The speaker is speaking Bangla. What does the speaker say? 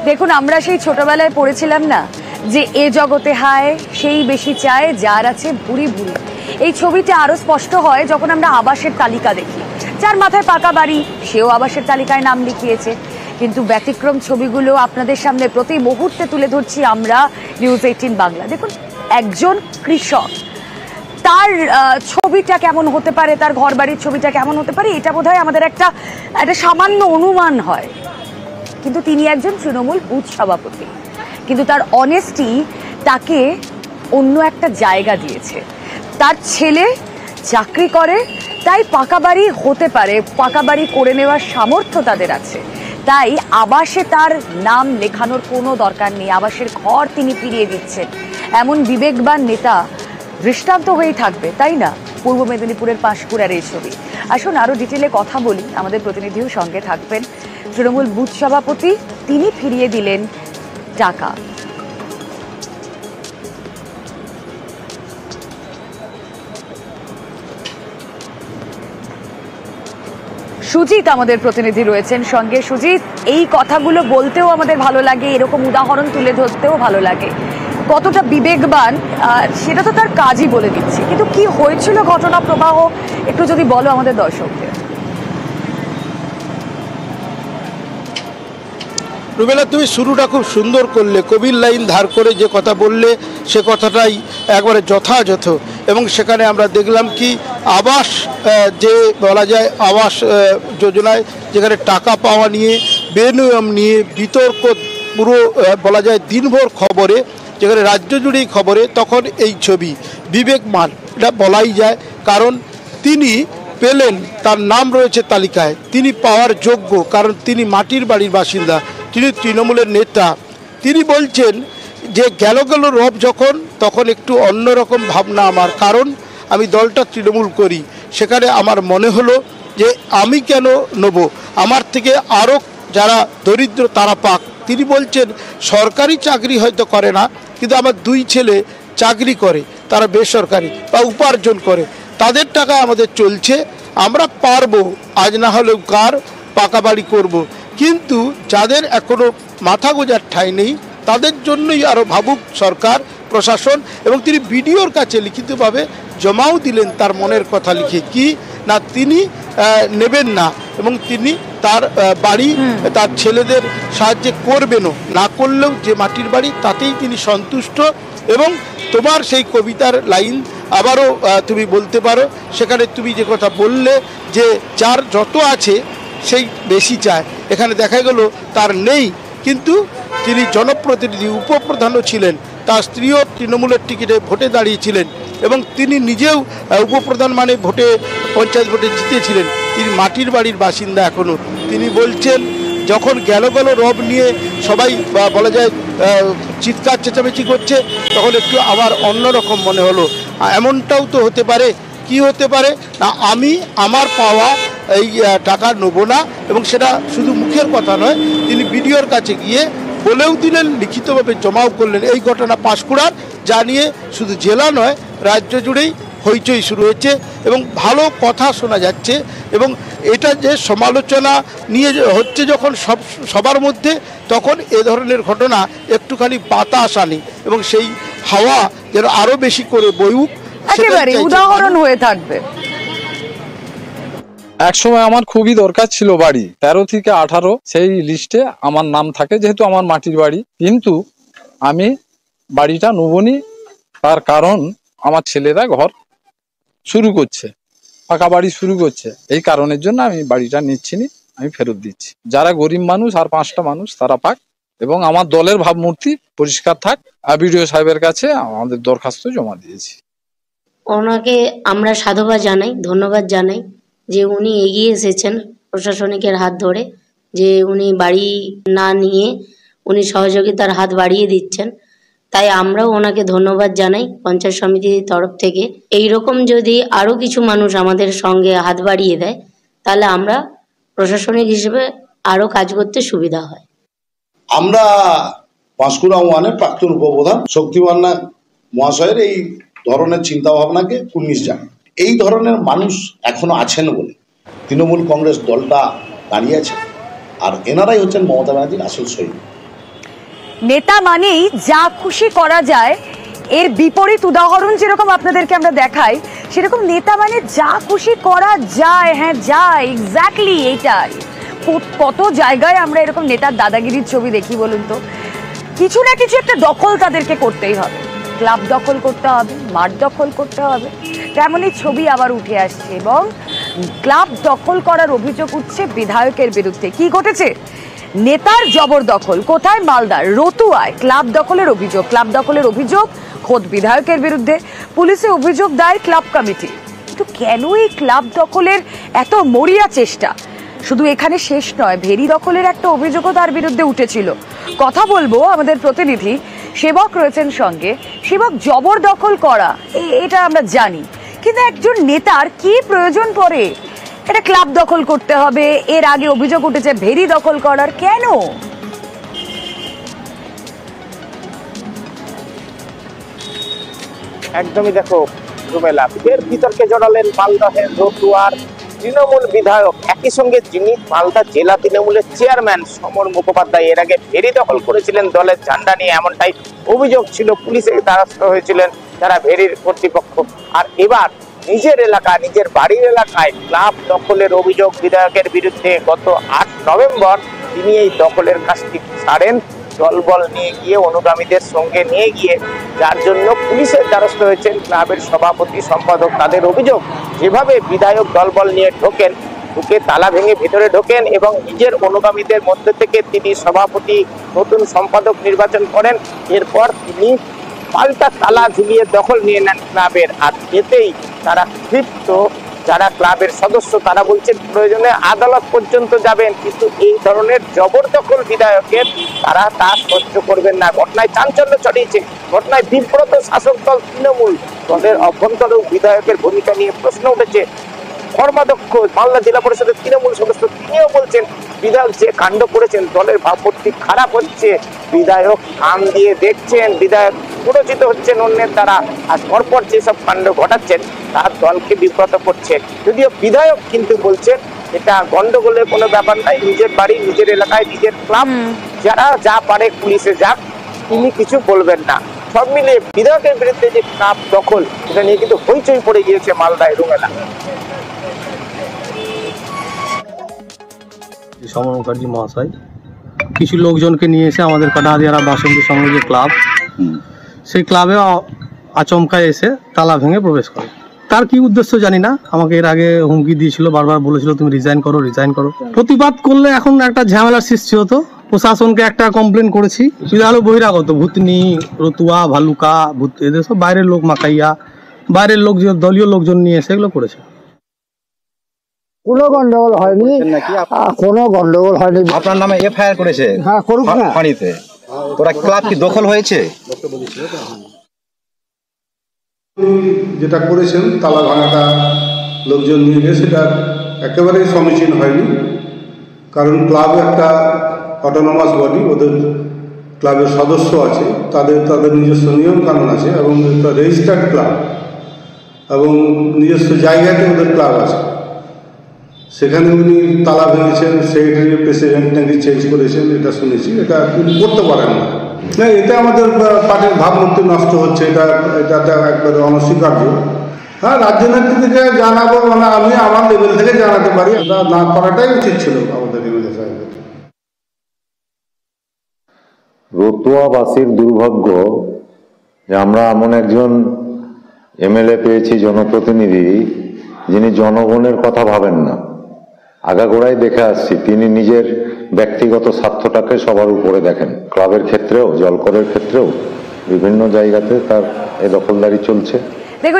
দেখুন, আমরা সেই ছোটবেলায় পড়েছিলাম না যে এ জগতে হায় সেই বেশি চায় যার আছে ভুরি ভুরি। এই ছবিটা আরো স্পষ্ট হয় যখন আমরা আবাসের তালিকা দেখি। যার মাথায় পাকা বাড়ি সেও আবাসের তালিকায় নাম লিখিয়েছে। কিন্তু ব্যতিক্রম ছবিগুলো আপনাদের সামনে প্রতি মুহূর্তে তুলে ধরছি আমরা নিউজ 18 বাংলা। দেখুন, একজন কৃষক, তার ছবিটা কেমন হতে পারে, তার ঘর বাড়ির ছবিটা কেমন হতে পারে, এটা বোধহয় আমাদের একটা সামান্য অনুমান হয়। কিন্তু তিনি একজন তৃণমূল বুথ সভাপতি, কিন্তু তার অনেস্টি তাকে অন্য একটা জায়গা দিয়েছে। তার ছেলে চাকরি করে, তাই পাকা বাড়ি হতে পারে, পাকা বাড়ি করে নেওয়ার সামর্থ্য তাদের আছে, তাই আবাসে তার নাম লেখানোর কোনো দরকার নেই, আবাসের ঘর তিনি ফিরিয়ে দিচ্ছেন। এমন বিবেকবান নেতা দৃষ্টান্ত হয়েই থাকবে, তাই না? পূর্ব মেদিনীপুরের পাঁশকুড়ার এই ছবি। আসুন আরো ডিটেলে কথা বলি, আমাদের প্রতিনিধিও সঙ্গে থাকবেন। তৃণমূল বুথ সভাপতি, তিনি ফিরিয়ে দিলেন টাকা। সুজিত আমাদের প্রতিনিধি রয়েছেন সঙ্গে। সুজিত, এই কথাগুলো বলতেও আমাদের ভালো লাগে, এরকম উদাহরণ তুলে ধরতেও ভালো লাগে। কতটা বিবেকবান সেটা তো তার কাজই বলে দিচ্ছে, কিন্তু কি হয়েছিল ঘটনা প্রবাহ একটু যদি বলো আমাদের দর্শকদের। রুবেলা, তুমি শুরুটা খুব সুন্দর করলে, কবির লাইন ধার করে যে কথা বললে সে কথাটাই একবারে যথাযথ। এবং সেখানে আমরা দেখলাম কি আবাস, যে বলা যায় আবাস যোজনায় যেখানে টাকা পাওয়া নিয়ে, বেনিয়ম নিয়ে বিতর্ক পুরো বলা যায় দিনভর খবরে, যেখানে রাজ্য জুড়েই খবরে, তখন এই ছবি বিবেকমান এটা বলাই যায়। কারণ তিনি পেলেন, তার নাম রয়েছে তালিকায়, তিনি পাওয়ার যোগ্য, কারণ তিনি মাটির বাড়ির বাসিন্দা, তিনি তৃণমূলের নেতা। তিনি বলছেন যে গেল রব যখন, তখন একটু অন্যরকম ভাবনা আমার, কারণ আমি দলটা তৃণমূল করি, সেখানে আমার মনে হলো যে আমি কেন নেব, আমার থেকে আরও যারা দরিদ্র তারা পাক। তিনি বলছেন সরকারি চাকরি হয়তো করে না, কিন্তু আমার দুই ছেলে চাকরি করে, তারা বেসরকারি বা উপার্জন করে, তাদের টাকা আমাদের চলছে, আমরা পারবো আজ না হলেও কার পাকা বাড়ি করবো। কিন্তু যাদের এখনো মাথা গোজার ঠাঁই নেই তাদের জন্যই আরও ভাবুক সরকার প্রশাসন। এবং তিনি বিডিওর কাছে লিখিতভাবে জমাও দিলেন তার মনের কথা লিখে, কি না তিনি নেবেন না এবং তিনি তার বাড়ি তার ছেলেদের সাহায্যে করবেনও, না করলেও যে মাটির বাড়ি তাতেই তিনি সন্তুষ্ট। এবং তোমার সেই কবিতার লাইন আবারও তুমি বলতে পারো, সেখানে তুমি যে কথা বললে যে যার যত আছে সেই বেশি চায়, এখানে দেখা গেল তার নেই, কিন্তু তিনি জনপ্রতিনিধি, উপপ্রধানও ছিলেন, তার স্ত্রীও তৃণমূলের টিকিটে ভোটে দাঁড়িয়েছিলেন এবং তিনি নিজেও উপপ্রধান মানে ভোটে, পঞ্চায়েত ভোটে জিতেছিলেন। তিনি মাটির বাড়ির বাসিন্দা এখনও। তিনি বলছেন যখন গেল রব নিয়ে সবাই বলা যায় চিৎকার চেঁচামেচি করছে, তখন একটু আবার অন্যরকম মনে হলো। এমনটাও তো হতে পারে, কি হতে পারে না, আমি আমার পাওয়া এই টাকা নেব না, এবং সেটা শুধু মুখের কথা নয়, তিনি বিডিওর কাছে গিয়ে বলেও দিলেন, লিখিতভাবে জমাও করলেন। এই ঘটনা পাঁশকুড়ার, যা নিয়ে শুধু জেলা নয় রাজ্য জুড়েই হইচই শুরু হয়েছে এবং ভালো কথা শোনা যাচ্ছে। এবং এটা যে সমালোচনা নিয়ে হচ্ছে যখন সবার মধ্যে, তখন এ ধরনের ঘটনা একটুখানি বাতাস আনে এবং সেই হাওয়া যেন আরও বেশি করে বইউক, একেবারে উদাহরণ হয়ে থাকবে। একসময় আমার খুবই দরকার ছিল বাড়ি, 13 থেকে 18 সেই লিস্টে আমার নাম থাকে, যেহেতু আমার মাটির বাড়ি, কিন্তু আমি বাড়িটা নেবনি। তার কারণ আমার ছেলেরা ঘর শুরু করছে, পাকা বাড়ি শুরু করছে, এই কারণের জন্য আমি বাড়িটা নিচ্ছি না, আমি ফেরত দিচ্ছি। যারা গরিব মানুষ আর 5টা মানুষ তারা পাক, এবং আমার দলের ভাবমূর্তি পরিষ্কার থাক। বিডিও সাহেবের কাছে আমাদের দরখাস্ত জমা দিয়েছি। ওনাকে আমরা সাধুবাদ জানাই, ধন্যবাদ জানাই যে উনি এগিয়ে এসেছেন প্রশাসনিকের হাত ধরে, যে উনি বাড়ি না নিয়ে উনি সহযোগিতার হাত বাড়িয়ে দিচ্ছেন। তাই আমরাও ওনাকে ধন্যবাদ জানাই পঞ্চায়েত সমিতির তরফ থেকে। এই রকম যদি আরও কিছু মানুষ আমাদের সঙ্গে হাত বাড়িয়ে দেয়, তাহলে আমরা প্রশাসনিক হিসেবে আরও কাজ করতে সুবিধা হয়। আমরা পাঁশকুড়া ওয়ানের প্রাক্তন উপপ্রধান শক্তিমান মহাশয়ের এই ধরনের চিন্তা ভাবনাকে কুর্নিশ জানাই। এই ধরনের মানুষ এখনো আছেন বলে তৃণমূল কংগ্রেস দলটা দাঁড়িয়ে আছে, আর এনারাই হচ্ছেন মমতা ব্যানার্জির আসল সৈনিক। নেতা মানেই যা খুশি করা যায়, এর বিপরীত উদাহরণ যেরকম আপনাদেরকে আমরা দেখাই, সেরকম নেতা মানে যা খুশি করা যায়। হ্যাঁ যায়, এক্স্যাক্টলি এইটাই। কত জায়গায় আমরা এরকম নেতার দাদাগিরির ছবি দেখি বলুন তো। কিছু না কিছু একটা দখল তাদেরকে করতেই হবে, ক্লাব দখল করতে হবে, মাঠ দখল করতে হবে। তেমনই ছবি আবার উঠে আসছে এবং ক্লাব দখল করার অভিযোগ উঠছে বিধায়কের বিরুদ্ধে। কি ঘটেছে? নেতার জবরদখল। কোথায়? মালদার রতুয়ায় ক্লাব দখলের অভিযোগ। ক্লাব দখলের অভিযোগ খোদ বিধায়কের বিরুদ্ধে। পুলিশে অভিযোগ দেয় ক্লাব কমিটি। কিন্তু কেন এই ক্লাব দখলের এত মরিয়া চেষ্টা? শুধু এখানে শেষ নয়, ভেরি দখলের একটা অভিযোগও তার বিরুদ্ধে উঠেছিল। কথা বলবো, আমাদের প্রতিনিধি সেবক রয়েছেন সঙ্গে। সেবক, জবরদখল করা এটা আমরা জানি, কিন্তু একজন নেতার কি প্রয়োজন পড়ে এটা ক্লাব দখল করতে হবে? এর আগে অভিযোগ উঠেছে ভেরি দখল করার, কেন? একদমই দেখো রুমেলা, ফের বিতর্কে জড়ালেন মালদহের রতুয়ার তৃণমূল বিধায়ক, একই সঙ্গে যিনি মালদা জেলা তৃণমূলের চেয়ারম্যান সমর মুখোপাধ্যায়। এর আগে ভেরি দখল করেছিলেন দলের ঝান্ডা নিয়ে, এমনটাই অভিযোগ ছিল। পুলিশের দ্বারস্থ হয়েছিলেন যারা ভেরির কর্তৃপক্ষ। আর এবার নিজের এলাকা, নিজের বাড়ির এলাকায় ক্লাব দখলের অভিযোগ বিধায়কের বিরুদ্ধে। গত 8 নভেম্বর তিনি এই দখলের কাজটি ছাড়েন দলবল নিয়ে গিয়ে, অনুগামীদের সঙ্গে নিয়ে গিয়ে, যার জন্য পুলিশের দ্বারস্থ হয়েছেন ক্লাবের সভাপতি সম্পাদক। তাদের অভিযোগ, যেভাবে বিধায়ক দলবল নিয়ে ঢুকে তালা ভেঙে ভিতরে ঢোকেন এবং নিজের অনুগামীদের মধ্যে থেকে তিনি সভাপতি, নতুন সম্পাদক নির্বাচন করেন। এরপর তিনি পাল্টা তালা ঝুলিয়ে দখল নিয়ে নেন ক্লাবের। আর এতেই তারা ক্ষিপ্ত যারা ক্লাবের সদস্য, তারা বলছেন প্রয়োজনে আদালত পর্যন্ত যাবেন, কিন্তু এই ধরনের জবরদখল বিধায়কের তারা তা সহ্য করবেন না। ঘটনায় চাঞ্চল্য ছড়িয়েছে, ঘটনায় বিব্রত শাসক দল তৃণমূল। দলের অভ্যন্তরে বিধায়কের ভূমিকা নিয়ে প্রশ্ন উঠেছে। কর্মাধ্যক্ষ মালদা জেলা পরিষদের তৃণমূল সদস্য, তিনিও বলছেন বিধায়ক যে কাণ্ড করেছেন দলের ভাবমূর্তি খারাপ হচ্ছে। বিধায়ক কান দিয়ে দেখছেন, বিধায়ক প্ররোচিত হচ্ছেন অন্যের দ্বারা, আর পরপর যেসব কাণ্ড ঘটাচ্ছেন তার দলকে বিব্রত করছেন। যদিও বিধায়ক কিন্তু বলছেন এটা গন্ডগোলের কোনো ব্যাপার নাই, নিজের বাড়ি, নিজের এলাকায়, নিজের ক্লাব, যারা যা পারে পুলিশে যাক, তিনি কিছু বলবেন না। সব মিলিয়ে বিধায়কের বিরুদ্ধে যে ক্লাব দখল, এটা নিয়ে কিন্তু হইচই পড়ে গিয়েছে মালদায় রুমেলা। সমর মুখার্জি মহাশয় কিছু লোকজনকে নিয়ে এসে আমাদের কাটাহাদিয়ারা বাসন্তী সংঘ যে ক্লাব, সেই ক্লাবে আচমকায় এসে তালা ভেঙে প্রবেশ করে। তার কি উদ্দেশ্য জানি না, আমাকে এর আগে হুমকি দিয়েছিল, বারবার বলেছিল তুমি রিজাইন করো, রিজাইন করো। প্রতিবাদ করলে এখন একটা ঝামেলার সৃষ্টি হতো। প্রশাসনকে একটা কমপ্লেন করেছি, সেটা হলো বহিরাগত ভূতনি, রতুয়া, ভালুকা, এদের সব বাইরের লোক, মাকাইয়া, বাইরের লোক, দলীয় লোকজন নিয়ে এসে এগুলো করেছে। কোনো গন্ডগোল হয়নি, কোনো গন্ডগোল হয়নি। আপনার নামে এফআইআর করেছে? হ্যাঁ, করুক না। ফাঁড়িতে তোরা ক্লাব কি দখল হয়েছে? যেটা করেছেন তালা ভাঙাটা লোকজন নিয়ে গিয়ে, সেটা একেবারেই সমীচীন হয়নি। কারণ ক্লাব একটা অটোনমাস বডি, ওদের ক্লাবের সদস্য আছে, তাদের নিজস্ব নিয়ম কানুন আছে এবং একটা রেজিস্টার্ড ক্লাব এবং নিজস্ব জায়গাতে ওদের ক্লাব আছে। সেখানে উনি তালা ভেঙেছেন, সেক্রেটারি প্রেসিডেন্ট নাকি চেঞ্জ করেছেন, এটা শুনেছি। এটা উনি করতে পারেন না। না, এটা আমাদের পার্টির ভাবমূর্তি নষ্ট হচ্ছে, এটা একবারে অনস্বীকার্য। হ্যাঁ, রাজ্য নেতৃত্বকে জানাবো, মানে আমি আমার লেভেল থেকে জানাতে পারি, এটা না করাটাই উচিত ছিল আমাদের এমএলএ সাহেবের। রতুয়াবাসীর দুর্ভাগ্য যে আমরা এমন একজন এমএলএ পেয়েছি, জনপ্রতিনিধি, যিনি জনগণের কথা ভাবেন না। আগাগোড়াই দেখে আসছি তিনি নিজের ব্যক্তিগত স্বার্থটাকে সবার উপরে দেখেন। ক্লাবের ক্ষেত্রেও, জলকরের ক্ষেত্রেও বিভিন্ন জায়গাতে তার এ দখলদারি চলছে।